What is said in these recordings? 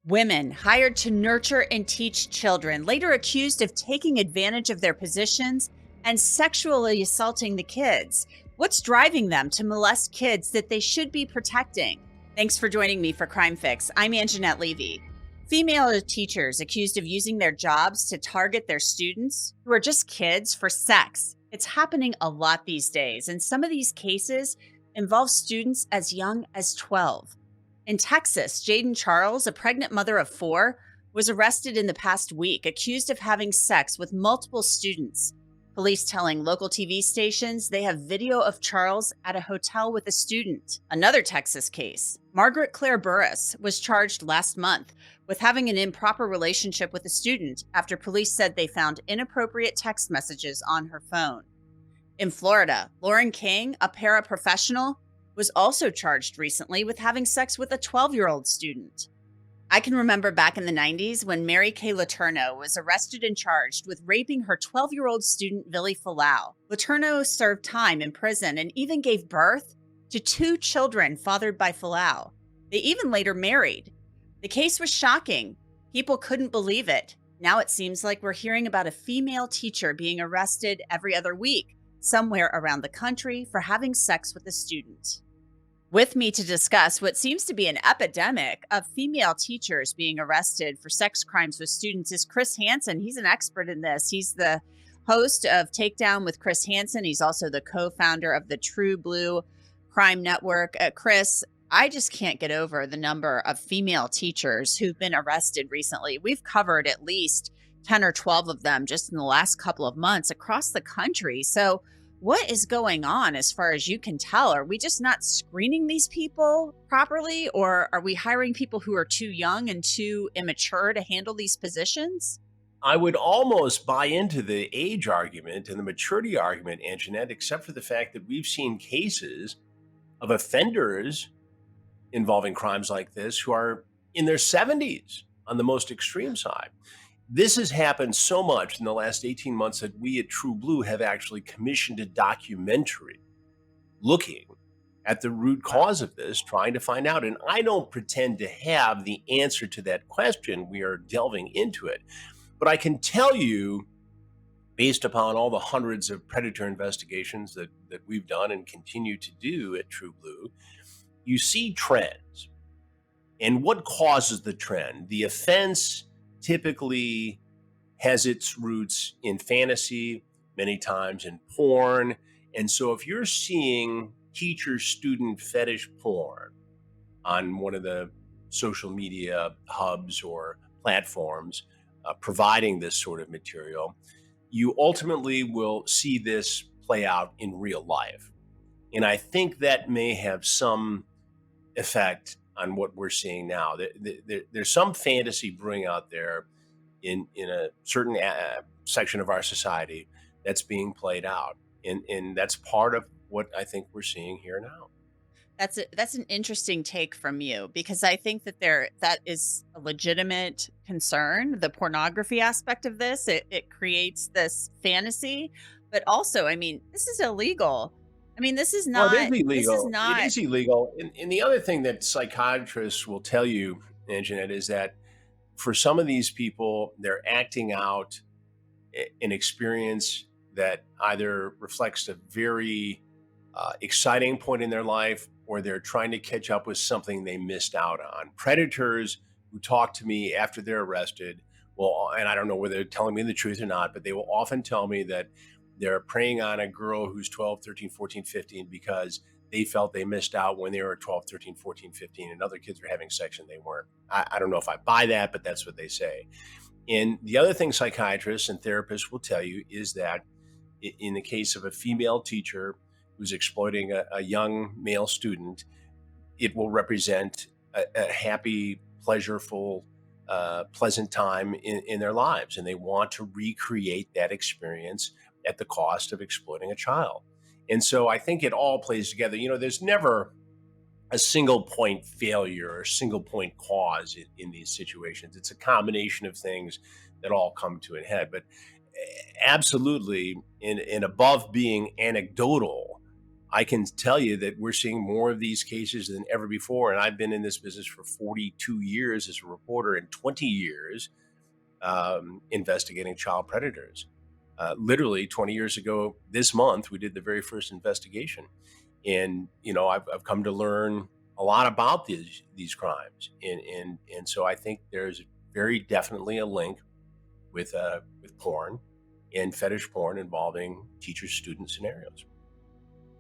Women hired to nurture and teach children, later accused of taking advantage of their positions and sexually assaulting the kids. What's driving them to molest kids that they should be protecting? Thanks for joining me for Crime Fix. I'm Angenette Levy. Female teachers accused of using their jobs to target their students, who are just kids, for sex. It's happening a lot these days, and some of these cases involve students as young as 12. In Texas, Jaden Charles, a pregnant mother of 4, was arrested in the past week, accused of having sex with multiple students. Police telling local TV stations they have video of Charles at a hotel with a student. Another Texas case, Margaret Claire Burris was charged last month with having an improper relationship with a student after police said they found inappropriate text messages on her phone. In Florida, Lauren King, a paraprofessional, was also charged recently with having sex with a 12-year-old student. I can remember back in the 90s when Mary Kay Letourneau was arrested and charged with raping her 12-year-old student, Billy Falau. Letourneau served time in prison and even gave birth to 2 children fathered by Falau. They even later married. The case was shocking. People couldn't believe it. Now it seems like we're hearing about a female teacher being arrested every other week somewhere around the country for having sex with a student. With me to discuss what seems to be an epidemic of female teachers being arrested for sex crimes with students is Chris Hansen. He's an expert in this. He's the host of Takedown with Chris Hansen. He's also the co-founder of the TruBlu Crime Network. Chris, I just can't get over the number of female teachers who've been arrested recently. We've covered at least 10 or 12 of them just in the last couple of months across the country. So what is going on as far as you can tell? Are we just not screening these people properly, or are we hiring people who are too young and too immature to handle these positions? I would almost buy into the age argument and the maturity argument, Angenette, except for the fact that we've seen cases of offenders involving crimes like this who are in their 70s on the most extreme side. This has happened so much in the last 18 months that we at TruBlu have actually commissioned a documentary looking at the root cause of this, trying to find out. And I don't pretend to have the answer to that question. We are delving into it. But I can tell you, based upon all the hundreds of predator investigations that we've done and continue to do at TruBlu, you see trends. And what causes the trend? The offense typically has its roots in fantasy, many times in porn. And so if you're seeing teacher-student fetish porn on one of the social media hubs or platforms providing this sort of material, you ultimately will see this play out in real life. And I think that may have some effect on what we're seeing now. There's some fantasy brewing out there in a certain section of our society that's being played out. And that's part of what I think we're seeing here now. That's an interesting take from you, because I think that is a legitimate concern. The pornography aspect of this, it creates this fantasy, but also, I mean, this is illegal. I mean, this is not. Well, it is illegal. This is not. It is illegal. And the other thing that psychiatrists will tell you, Angenette, is that for some of these people, they're acting out an experience that either reflects a very exciting point in their life, or they're trying to catch up with something they missed out on. Predators who talk to me after they're arrested, well, and I don't know whether they're telling me the truth or not, but they will often tell me that they're preying on a girl who's 12, 13, 14, 15 because they felt they missed out when they were 12, 13, 14, 15, and other kids were having sex and they weren't. I don't know if I buy that, but that's what they say. And the other thing psychiatrists and therapists will tell you is that in the case of a female teacher who's exploiting a young male student, it will represent a happy, pleasureful, pleasant time in their lives. And they want to recreate that experience at the cost of exploiting a child. And so I think it all plays together. You know, there's never a single point failure or single point cause in these situations. It's a combination of things that all come to a head. But absolutely, in above being anecdotal, I can tell you that we're seeing more of these cases than ever before. And I've been in this business for 42 years as a reporter and 20 years investigating child predators. Literally 20 years ago this month, we did the very first investigation. And, I've come to learn a lot about these crimes. And so I think there's very definitely a link with porn and fetish porn involving teacher-student scenarios.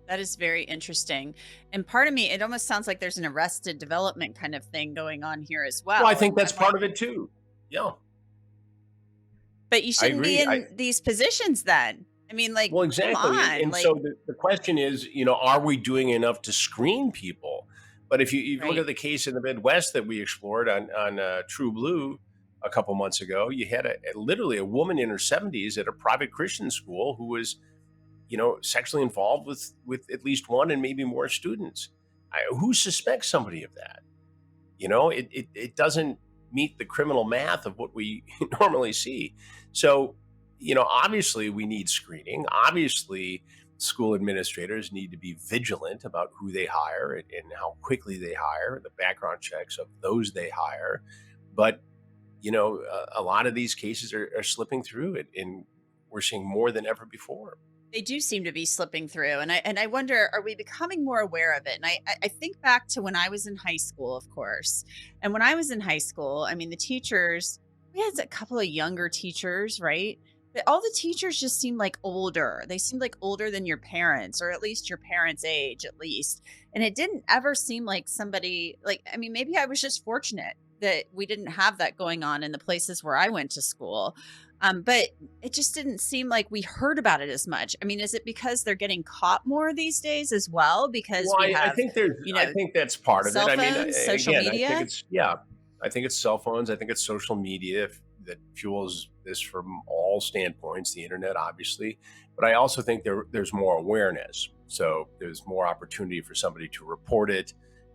That is very interesting. And part of me, it almost sounds like there's an arrested development kind of thing going on here as Well, I well. think And that's I'm like, part of it too. Yeah, but you I shouldn't be agree. in these positions then. I mean, like, Well, come exactly. And, on. and so Like, the question is, are we doing enough to screen people? But if you look right. at the case in the Midwest that we explored on TruBlu a couple months ago, you had literally a woman in her 70s at a private Christian school who was, sexually involved with at least one and maybe more students. Who suspects somebody of that? It doesn't meet the criminal math of what we normally see. So, obviously we need screening. Obviously, school administrators need to be vigilant about who they hire and how quickly they hire, the background checks of those they hire. But, a lot of these cases are slipping through it, and we're seeing more than ever before. They do seem to be slipping through. And I wonder, are we becoming more aware of it? And I think back to when I was in high school, of course. And when I was in high school, I mean, the teachers, we had a couple of younger teachers, right? But all the teachers just seemed like older. They seemed like older than your parents, or at least your parents' age, at least. And it didn't ever seem like somebody, like, I mean, maybe I was just fortunate that we didn't have that going on in the places where I went to school. But it just didn't seem like we heard about it as much. I mean, is it because they're getting caught more these days as well? Because Well, we I have, think there's, you I know, think that's part of it. cell I mean, phones, social again, I think media. it's, yeah, I think it's cell phones. I think it's social media that fuels this from all standpoints, the internet, obviously. But I also think there's more awareness. So there's more opportunity for somebody to report it.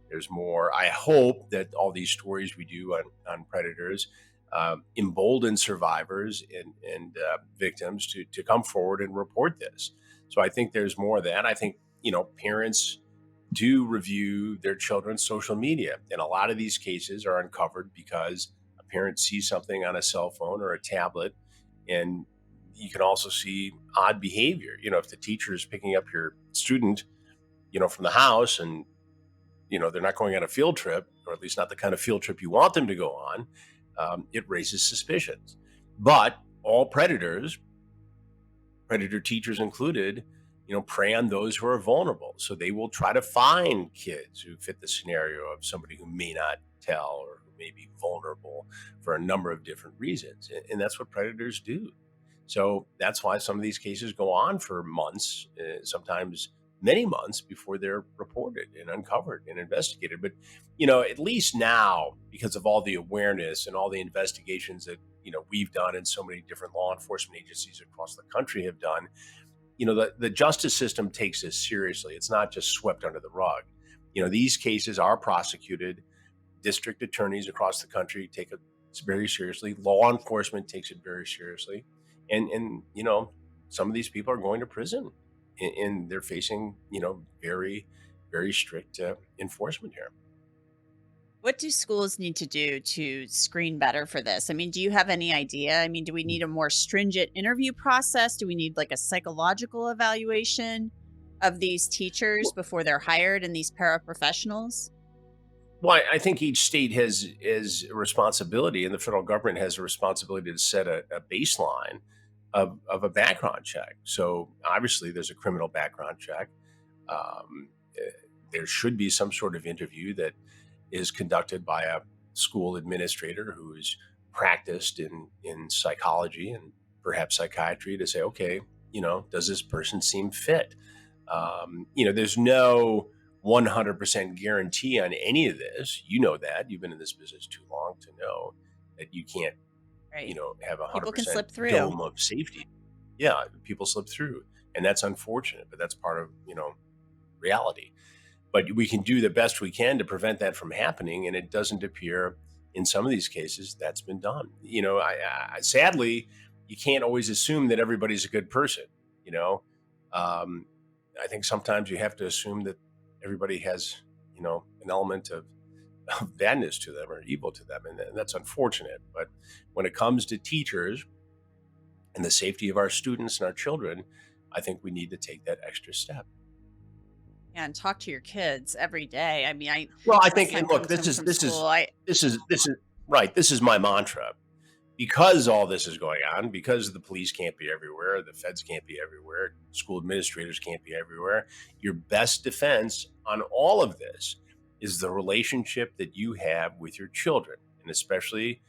There's more, I hope that all these stories we do on predators embolden survivors and victims to come forward and report this. So I think there's more of that. I think, parents do review their children's social media. And a lot of these cases are uncovered because a parent sees something on a cell phone or a tablet. And you can also see odd behavior. If the teacher is picking up your student, from the house and, they're not going on a field trip, or at least not the kind of field trip you want them to go on, it raises suspicions. But all predators, predator teachers included, prey on those who are vulnerable. So they will try to find kids who fit the scenario of somebody who may not tell or who may be vulnerable for a number of different reasons. And that's what predators do. So that's why some of these cases go on for months, sometimes many months before they're reported and uncovered and investigated. But, at least now, because of all the awareness and all the investigations that, we've done and so many different law enforcement agencies across the country have done, the justice system takes this seriously. It's not just swept under the rug. These cases are prosecuted. District attorneys across the country take it very seriously. Law enforcement takes it very seriously. And some of these people are going to prison and they're facing, very, very strict enforcement here. What do schools need to do to screen better for this? I mean, do you have any idea? I mean, do we need a more stringent interview process? Do we need like a psychological evaluation of these teachers before they're hired and these paraprofessionals? Well, I think each state has a responsibility, and the federal government has a responsibility to set a baseline of a background check. So obviously, there's a criminal background check. There should be some sort of interview that is conducted by a school administrator who is practiced in psychology and perhaps psychiatry to say, okay, does this person seem fit? There's no 100% guarantee on any of this. You know that. You've been in this business too long to know that you can't, Right. have a People can 100% slip through. dome of safety. Yeah, people slip through. And that's unfortunate, but that's part of, reality. But we can do the best we can to prevent that from happening. And it doesn't appear in some of these cases that's been done. Sadly, you can't always assume that everybody's a good person. Um, I think sometimes you have to assume that everybody has, an element of badness to them or evil to them. And that's unfortunate. But when it comes to teachers and the safety of our students and our children, I think we need to take that extra step. And talk to your kids every day. I mean, Well, I my think, son and look, comes home from school. I this is right. This is my mantra. Because all this is going on, because the police can't be everywhere, the feds can't be everywhere, school administrators can't be everywhere, your best defense on all of this is the relationship that you have with your children. And especially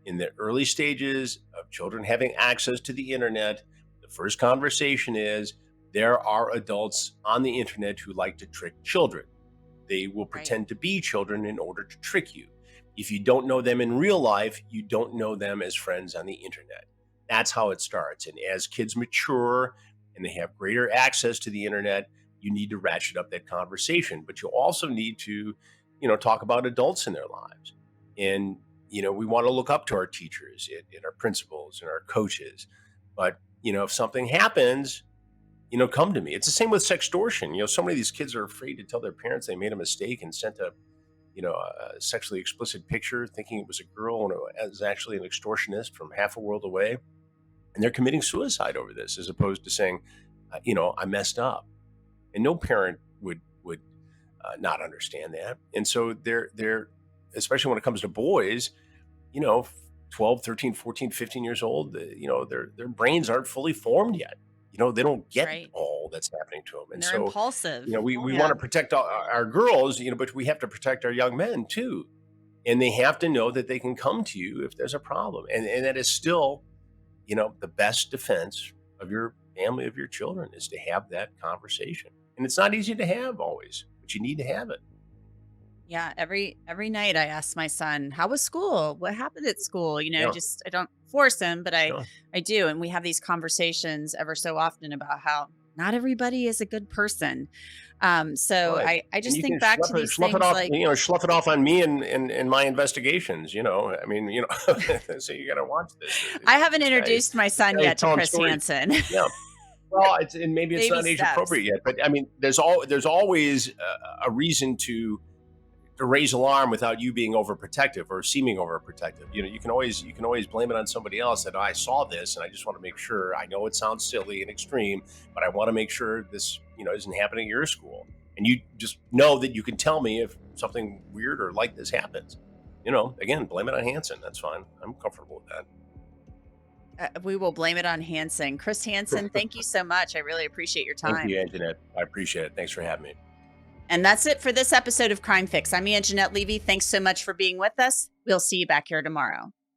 in the early stages of children having access to the internet, the first conversation is there are adults on the internet who like to trick children. They will right. pretend to be children in order to trick you. If you don't know them in real life, you don't know them as friends on the internet. That's how it starts. And as kids mature and they have greater access to the internet, you need to ratchet up that conversation. But you also need to, talk about adults in their lives. And, we want to look up to our teachers and our principals and our coaches. But, if something happens, come to me. It's the same with sextortion. So many of these kids are afraid to tell their parents they made a mistake and sent a sexually explicit picture thinking it was a girl and it was actually an extortionist from half a world away. And they're committing suicide over this as opposed to saying, I messed up. And no parent would not understand that. And so they're, especially when it comes to boys, 12, 13, 14, 15 years old, their brains aren't fully formed yet. They don't get Right. all that's happening to them. And They're so, impulsive. we Yeah. want to protect our girls, but we have to protect our young men too. And they have to know that they can come to you if there's a problem. And that is still, the best defense of your family, of your children, is to have that conversation. And it's not easy to have always, but you need to have it. Yeah, every night I ask my son, "How was school? What happened at school?" Yeah. Just I don't force him, but I Sure. I do, and we have these conversations ever so often about how not everybody is a good person. So Right. I And just you think can back to these slough it things off, like slough it off on me and my investigations. I mean, so you got to watch this. I haven't This guy, introduced my this son guy is yet to telling Chris stories. Hansen. Yeah. Well, and maybe it's Baby not age steps. appropriate yet, but I mean, there's always a reason to raise alarm without you being overprotective or seeming overprotective. You can always blame it on somebody else that I saw this and I just want to make sure. I know it sounds silly and extreme, but I want to make sure this isn't happening at your school. And you just know that you can tell me if something weird or like this happens. Again, blame it on Hansen. That's fine. I'm comfortable with that. We will blame it on Hansen. Chris Hansen, thank you so much. I really appreciate your Thank you, time. Angenette. I appreciate it. Thanks for having me. And that's it for this episode of Crime Fix. I'm Angenette Levy. Thanks so much for being with us. We'll see you back here tomorrow.